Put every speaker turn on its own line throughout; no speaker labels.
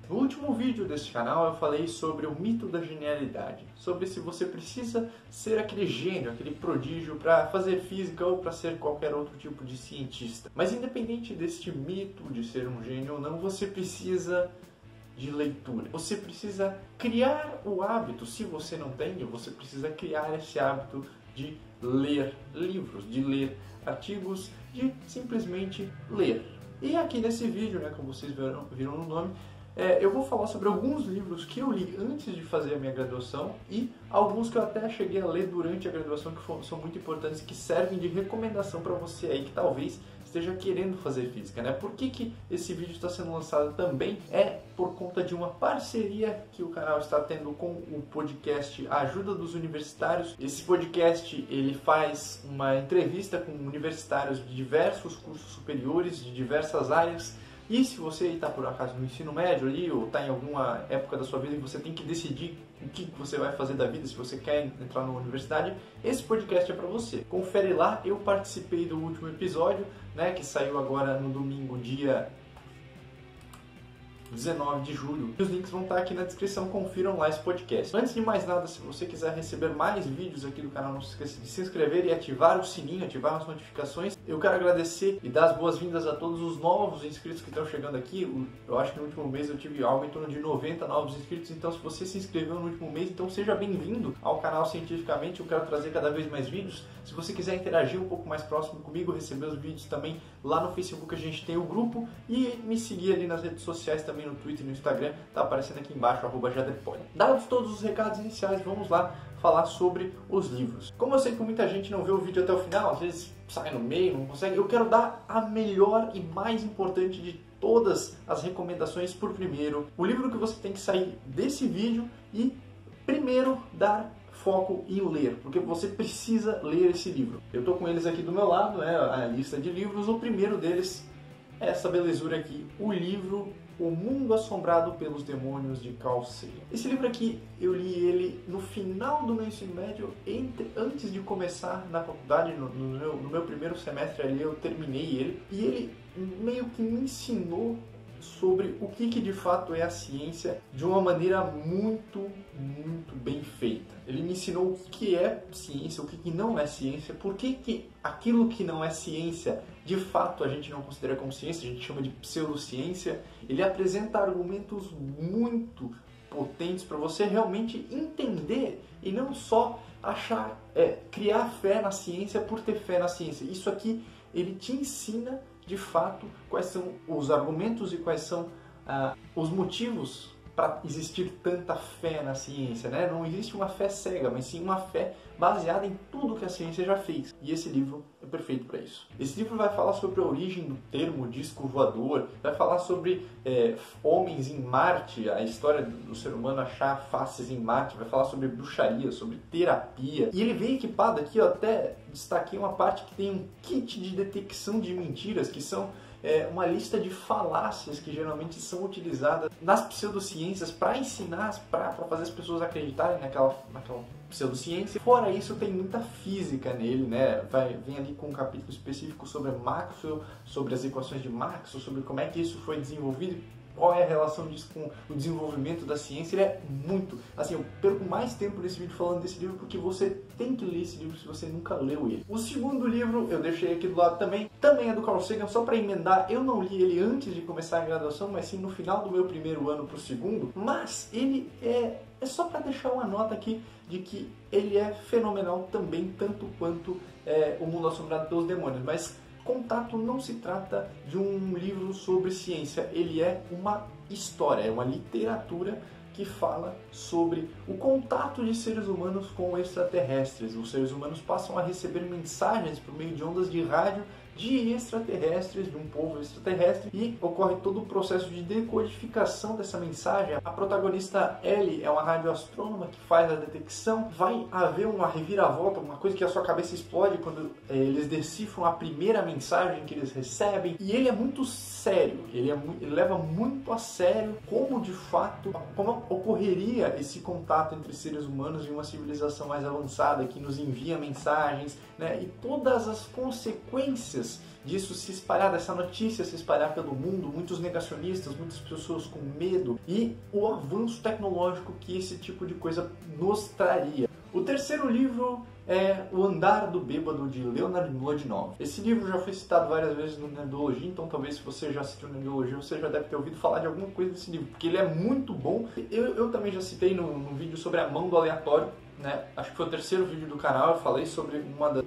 No último vídeo deste canal eu falei sobre o mito da genialidade, sobre se você precisa ser aquele gênio, aquele prodígio para fazer física ou para ser qualquer outro tipo de cientista. Mas independente deste mito de ser um gênio ou não, você precisa de leitura. Você precisa criar o hábito, se você não tem, você precisa criar esse hábito de ler livros, de ler artigos, de simplesmente ler. E aqui nesse vídeo, como vocês viram no nome, eu vou falar sobre alguns livros que eu li antes de fazer a minha graduação e alguns que eu até cheguei a ler durante a graduação que são muito importantes, que servem de recomendação para você aí que talvez esteja querendo fazer física, Por que esse vídeo está sendo lançado também? É por conta de uma parceria que o canal está tendo com o podcast Ajuda dos Universitários. Esse podcast ele faz uma entrevista com universitários de diversos cursos superiores, de diversas áreas. E se você está por acaso no ensino médio ali, ou está em alguma época da sua vida que você tem que decidir o que você vai fazer da vida, se você quer entrar na universidade, esse podcast é para você. Confere lá, eu participei do último episódio, que saiu agora no domingo, dia 19 de julho. Os links vão estar aqui na descrição, confiram lá esse podcast. Antes de mais nada, se você quiser receber mais vídeos aqui do canal, não se esqueça de se inscrever e ativar o sininho, ativar as notificações. Eu quero agradecer e dar as boas-vindas a todos os novos inscritos que estão chegando aqui. Eu acho que no último mês eu tive algo em torno de 90 novos inscritos, então se você se inscreveu no último mês, então seja bem-vindo ao canal Cientificamente. Eu quero trazer cada vez mais vídeos. Se você quiser interagir um pouco mais próximo comigo, receber os vídeos também lá no Facebook, a gente tem o grupo, e me seguir ali nas redes sociais também, no Twitter e no Instagram, tá aparecendo aqui embaixo, @jaderpod. Dados todos os recados iniciais, vamos lá falar sobre os livros. Como eu sei que muita gente não vê o vídeo até o final, às vezes sai no meio, não consegue, eu quero dar a melhor e mais importante de todas as recomendações por primeiro. O livro que você tem que sair desse vídeo e primeiro dar foco em ler, porque você precisa ler esse livro. Eu tô com eles aqui do meu lado, a lista de livros. O primeiro deles é essa belezura aqui, o livro O Mundo Assombrado pelos Demônios, de Carl Sagan. Esse livro aqui, eu li ele no final do meu ensino médio, antes de começar na faculdade, no meu primeiro semestre ali, eu terminei ele, e ele meio que me ensinou sobre o que de fato é a ciência de uma maneira muito bem feita. Ele me ensinou o que é ciência, o que não é ciência, por que aquilo que não é ciência, de fato a gente não considera como ciência, a gente chama de pseudociência. Ele apresenta argumentos muito potentes para você realmente entender e não só criar fé na ciência por ter fé na ciência. Isso aqui ele te ensina de fato quais são os argumentos e quais são os motivos para existir tanta fé na ciência, Não existe uma fé cega, mas sim uma fé baseada em tudo que a ciência já fez. E esse livro é perfeito para isso. Esse livro vai falar sobre a origem do termo disco voador, vai falar sobre homens em Marte, a história do ser humano achar faces em Marte, vai falar sobre bruxaria, sobre terapia. E ele vem equipado aqui, eu até destaquei uma parte que tem um kit de detecção de mentiras, que são uma lista de falácias que geralmente são utilizadas nas pseudociências para ensinar, para fazer as pessoas acreditarem naquela pseudociência. Fora isso, tem muita física nele, Vem ali com um capítulo específico sobre Maxwell, sobre as equações de Maxwell, sobre como é que isso foi desenvolvido, qual é a relação disso com o desenvolvimento da ciência. Ele é muito... eu perco mais tempo nesse vídeo falando desse livro porque você tem que ler esse livro se você nunca leu ele. O segundo livro, eu deixei aqui do lado também é do Carl Sagan, só para emendar. Eu não li ele antes de começar a graduação, mas sim no final do meu primeiro ano para o segundo. Mas ele é só para deixar uma nota aqui de que ele é fenomenal também, tanto quanto O Mundo Assombrado pelos Demônios. Mas Contato não se trata de um livro sobre ciência, ele é uma história, é uma literatura que fala sobre o contato de seres humanos com extraterrestres. Os seres humanos passam a receber mensagens por meio de ondas de rádio de extraterrestres, de um povo extraterrestre, e ocorre todo o processo de decodificação dessa mensagem. A protagonista Ellie é uma radioastrônoma que faz a detecção. Vai haver uma reviravolta, uma coisa que a sua cabeça explode quando eles decifram a primeira mensagem que eles recebem. E ele é muito sério, ele leva muito a sério como de fato, como ocorreria esse contato entre seres humanos e uma civilização mais avançada que nos envia mensagens, e todas as consequências consequências disso se espalhar, dessa notícia se espalhar pelo mundo, muitos negacionistas, muitas pessoas com medo e o avanço tecnológico que esse tipo de coisa nos traria. O terceiro livro é O Andar do Bêbado, de Leonard Mlodinow. Esse livro já foi citado várias vezes no Nerdologia, então talvez se você já assistiu Nerdologia, você já deve ter ouvido falar de alguma coisa desse livro, porque ele é muito bom. Eu também já citei no vídeo sobre A Mão do Aleatório, né? Acho que foi o terceiro vídeo do canal, eu falei sobre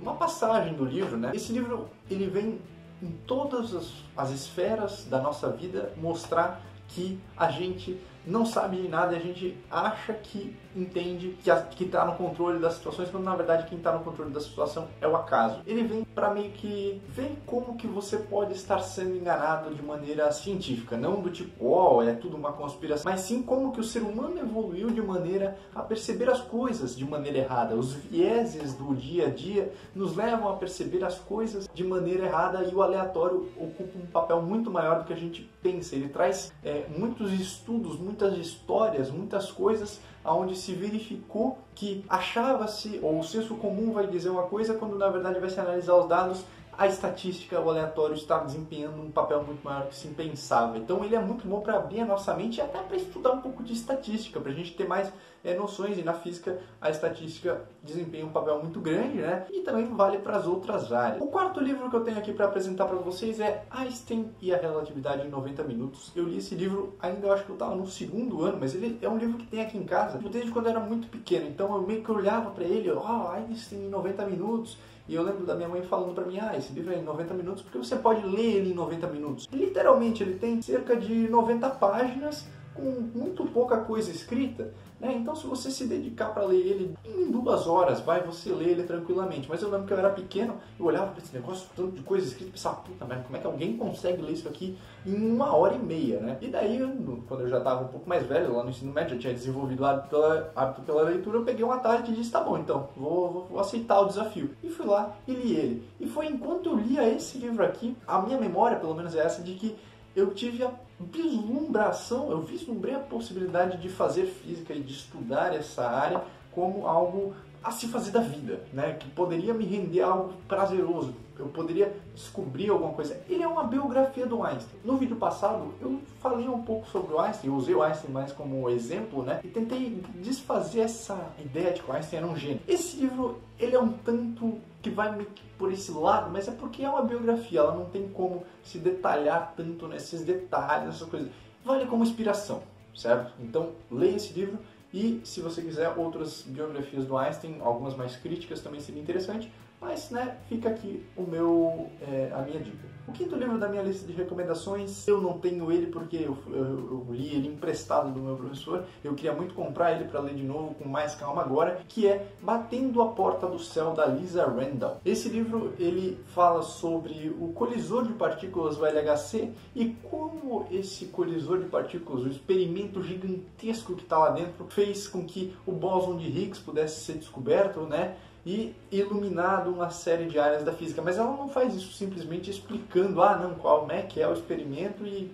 uma passagem do livro, né? Esse livro, ele vem em todas as esferas da nossa vida mostrar que a gente não sabe de nada, a gente acha que entende, que está no controle das situações, quando na verdade quem está no controle da situação é o acaso. Ele vem para meio que ver como que você pode estar sendo enganado de maneira científica, não do tipo, é tudo uma conspiração, mas sim como que o ser humano evoluiu de maneira a perceber as coisas de maneira errada. Os vieses do dia a dia nos levam a perceber as coisas de maneira errada e o aleatório ocupa um papel muito maior do que a gente pensa. Ele traz muitos estudos, muitas histórias, muitas coisas onde se verificou que achava-se, ou o senso comum vai dizer uma coisa, quando na verdade vai se analisar os dados, a estatística, o aleatório está desempenhando um papel muito maior do que se pensava. Então ele é muito bom para abrir a nossa mente e até para estudar um pouco de estatística, para a gente ter mais noções, e na física a estatística desempenha um papel muito grande, né? E também vale para as outras áreas. O quarto livro que eu tenho aqui para apresentar para vocês é Einstein e a Relatividade em 90 Minutos. Eu li esse livro ainda, eu acho que eu estava no segundo ano, mas ele é um livro que tem aqui em casa desde quando eu era muito pequeno, então eu meio que olhava para ele, Einstein em 90 minutos, e eu lembro da minha mãe falando para mim, esse livro é em 90 minutos, porque você pode ler ele em 90 minutos. E, literalmente, ele tem cerca de 90 páginas, com muito pouca coisa escrita, né? Então se você se dedicar para ler ele em 2 horas, você ler ele tranquilamente. Mas eu lembro que eu era pequeno, eu olhava para esse negócio, tanto de coisa escrita, e pensava, puta merda, como é que alguém consegue ler isso aqui em 1h30, né? E daí, quando eu já estava um pouco mais velho, lá no ensino médio, já tinha desenvolvido o hábito pela leitura, eu peguei uma tarde e disse, tá bom, então, vou aceitar o desafio. E fui lá e li ele. E foi enquanto eu lia esse livro aqui, a minha memória, pelo menos é essa, de que eu tive a eu vislumbrei a possibilidade de fazer física e de estudar essa área como algo a se fazer da vida, né? Que poderia me render algo prazeroso, eu poderia descobrir alguma coisa. Ele é uma biografia do Einstein. No vídeo passado eu falei um pouco sobre o Einstein, eu usei o Einstein mais como exemplo, né? E tentei desfazer essa ideia de que o Einstein era um gênio. Esse livro, ele é um tanto que vai por esse lado, mas é porque é uma biografia, ela não tem como se detalhar tanto nesses detalhes, essas coisas. Vale como inspiração, certo? Então, leia esse livro e, se você quiser, outras biografias do Einstein, algumas mais críticas também seria interessante, mas, né, fica aqui a minha dica. O quinto livro da minha lista de recomendações, eu não tenho ele porque eu li ele emprestado do meu professor, eu queria muito comprar ele para ler de novo com mais calma agora, que é Batendo a Porta do Céu, da Lisa Randall. Esse livro, ele fala sobre o colisor de partículas, o LHC, e como esse colisor de partículas, o experimento gigantesco que está lá dentro, fez com que o bóson de Higgs pudesse ser descoberto, né? E iluminado uma série de áreas da física, mas ela não faz isso simplesmente explicando, como é que é o experimento e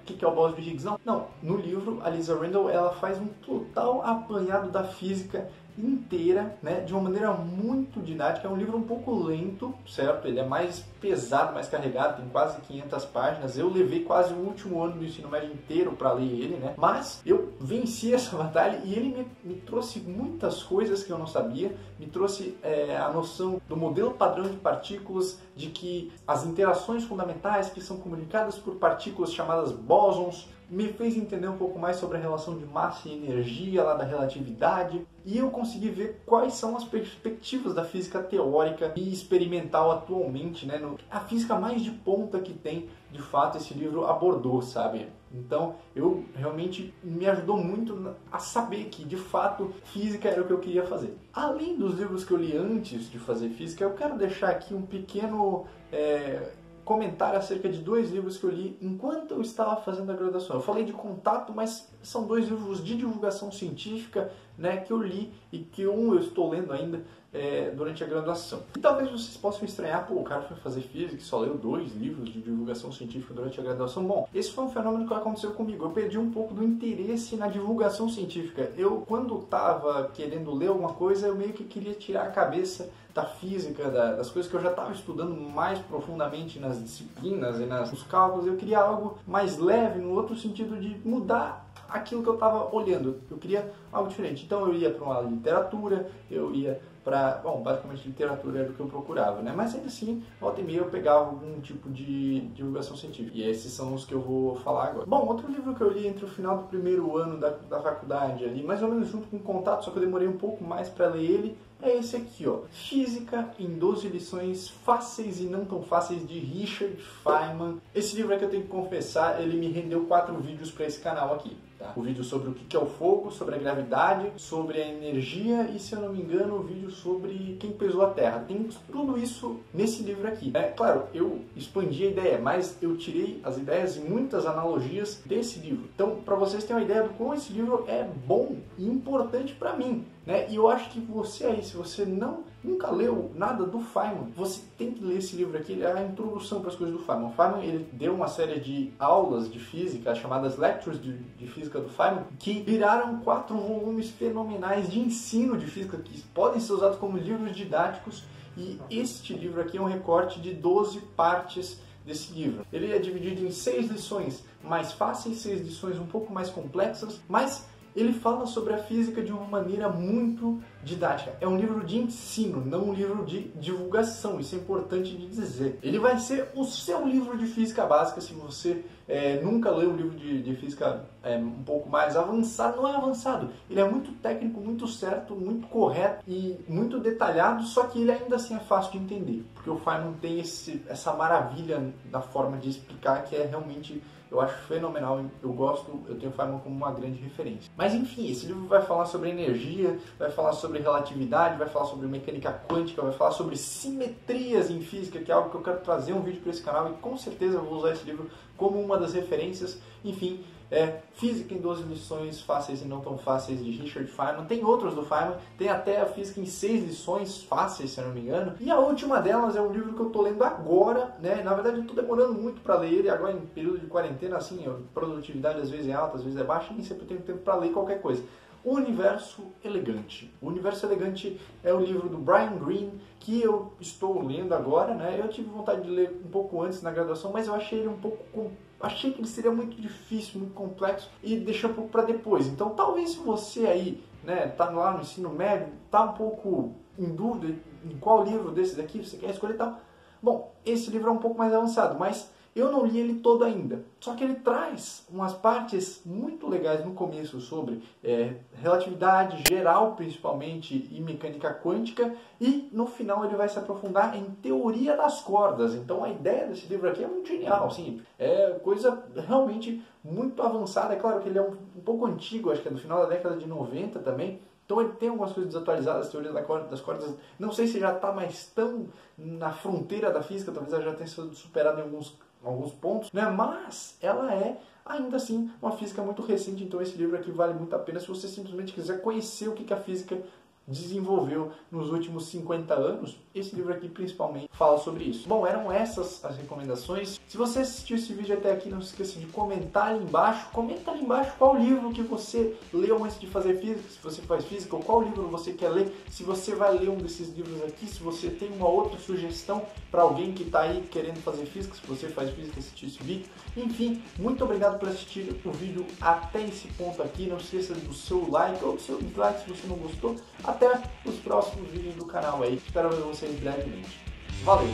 que é o bóson de Higgs, não, no livro a Lisa Randall, ela faz um total apanhado da física inteira, né, de uma maneira muito didática. É um livro um pouco lento, certo? Ele é mais pesado, mais carregado, tem quase 500 páginas. Eu levei quase o último ano do ensino médio inteiro para ler ele, né? Mas eu venci essa batalha e ele me trouxe muitas coisas que eu não sabia, me trouxe a noção do modelo padrão de partículas, de que as interações fundamentais que são comunicadas por partículas chamadas bósons, me fez entender um pouco mais sobre a relação de massa e energia lá da relatividade, e eu consegui ver quais são as perspectivas da física teórica e experimental atualmente, né? A física mais de ponta que tem, de fato, esse livro abordou, sabe? Então, eu realmente me ajudou muito a saber que, de fato, física era o que eu queria fazer. Além dos livros que eu li antes de fazer física, eu quero deixar aqui um pequeno comentário acerca de 2 livros que eu li enquanto eu estava fazendo a graduação. Eu falei de contato, mas são 2 livros de divulgação científica, né, que eu li e que eu estou lendo ainda durante a graduação. E talvez vocês possam estranhar, pô, o cara foi fazer física e só leu 2 livros de divulgação científica durante a graduação. Bom, esse foi um fenômeno que aconteceu comigo. Eu perdi um pouco do interesse na divulgação científica. Eu, quando estava querendo ler alguma coisa, eu meio que queria tirar a cabeça da física, das coisas que eu já estava estudando mais profundamente nas disciplinas e nos cálculos. Eu queria algo mais leve, no outro sentido de mudar aquilo que eu estava olhando. Eu queria algo diferente. Então eu ia para uma literatura, eu ia para... Bom, basicamente literatura era o que eu procurava, né? Mas ainda assim, volta e meia eu pegava algum tipo de divulgação científica. E esses são os que eu vou falar agora. Bom, outro livro que eu li entre o final do primeiro ano da faculdade ali, mais ou menos junto com o Contato, só que eu demorei um pouco mais para ler ele, é esse aqui, ó. Física em 12 lições fáceis e não tão fáceis, de Richard Feynman. Esse livro aqui, eu tenho que confessar, ele me rendeu 4 vídeos para esse canal aqui. Tá? O vídeo sobre o que é o fogo, sobre a gravidade, sobre a energia e, se eu não me engano, o vídeo sobre quem pesou a Terra. Tem tudo isso nesse livro aqui. É claro, eu expandi a ideia, mas eu tirei as ideias e muitas analogias desse livro. Então, para vocês terem uma ideia do como esse livro é bom e importante para mim, né? E eu acho que você aí, se você nunca leu nada do Feynman, você tem que ler esse livro aqui. Ele é a introdução para as coisas do Feynman. O Feynman, ele deu uma série de aulas de física, chamadas Lectures de Física do Feynman, que viraram 4 volumes fenomenais de ensino de física, que podem ser usados como livros didáticos. E este livro aqui é um recorte de 12 partes desse livro. Ele é dividido em 6 lições mais fáceis, 6 lições um pouco mais complexas, mas ele fala sobre a física de uma maneira muito didática. É um livro de ensino, não um livro de divulgação. Isso é importante de dizer. Ele vai ser o seu livro de física básica se você nunca leu um livro de física um pouco mais avançado. Não é avançado. Ele é muito técnico, muito certo, muito correto e muito detalhado, só que ele ainda assim é fácil de entender. Porque o Feynman tem essa maravilha da forma de explicar que é realmente... Eu acho fenomenal, eu gosto, eu tenho o Feynman como uma grande referência. Mas enfim, esse livro vai falar sobre energia, vai falar sobre relatividade, vai falar sobre mecânica quântica, vai falar sobre simetrias em física, que é algo que eu quero trazer um vídeo para esse canal e com certeza eu vou usar esse livro como uma das referências. Enfim, Física em 12 lições fáceis e não tão fáceis, de Richard Feynman. Tem outros do Feynman, tem até a Física em 6 lições fáceis, se eu não me engano. E a última delas é um livro que eu estou lendo agora, né? Na verdade eu estou demorando muito para ler ele, agora em período de quarentena, assim, a produtividade às vezes é alta, às vezes é baixa, nem sempre eu tenho tempo para ler qualquer coisa. O Universo Elegante. O Universo Elegante é o livro do Brian Greene, que eu estou lendo agora, né? Eu tive vontade de ler um pouco antes na graduação, mas eu achei ele um pouco... Achei que ele seria muito difícil, muito complexo e deixei um pouco para depois. Então talvez se você aí, né, tá lá no ensino médio, tá um pouco em dúvida em qual livro desse daqui você quer escolher e tal. Bom, esse livro é um pouco mais avançado, mas eu não li ele todo ainda. Só que ele traz umas partes muito legais no começo sobre relatividade geral, principalmente, e mecânica quântica. E no final ele vai se aprofundar em teoria das cordas. Então a ideia desse livro aqui é muito genial. Assim, é coisa realmente muito avançada. É claro que ele é um pouco antigo, acho que é do final da década de 90 também. Então ele tem algumas coisas desatualizadas, a teoria das cordas. Não sei se já está mais tão na fronteira da física, talvez ela já tenha sido superada em alguns pontos, né? Mas ela é ainda assim uma física muito recente, então esse livro aqui vale muito a pena se você simplesmente quiser conhecer o que a física desenvolveu nos últimos 50 anos. Esse livro aqui principalmente fala sobre isso. Bom, eram essas as recomendações. Se você assistiu esse vídeo até aqui, não se esqueça de comentar ali embaixo. Comenta ali embaixo qual livro que você leu antes de fazer física, se você faz física, ou qual livro você quer ler, se você vai ler um desses livros aqui, se você tem uma outra sugestão para alguém que está aí querendo fazer física, se você faz física, assistir esse vídeo. Enfim, muito obrigado por assistir o vídeo até esse ponto aqui. Não se esqueça do seu like ou do seu dislike se você não gostou. Até os próximos vídeos do canal aí. Espero ver vocês brevemente. Valeu!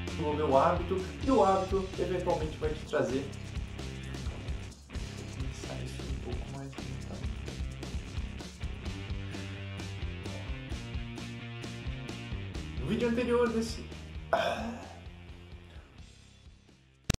Desenvolver o hábito, e o hábito eventualmente vai te trazer. Vou começar isso um pouco mais. No vídeo anterior desse.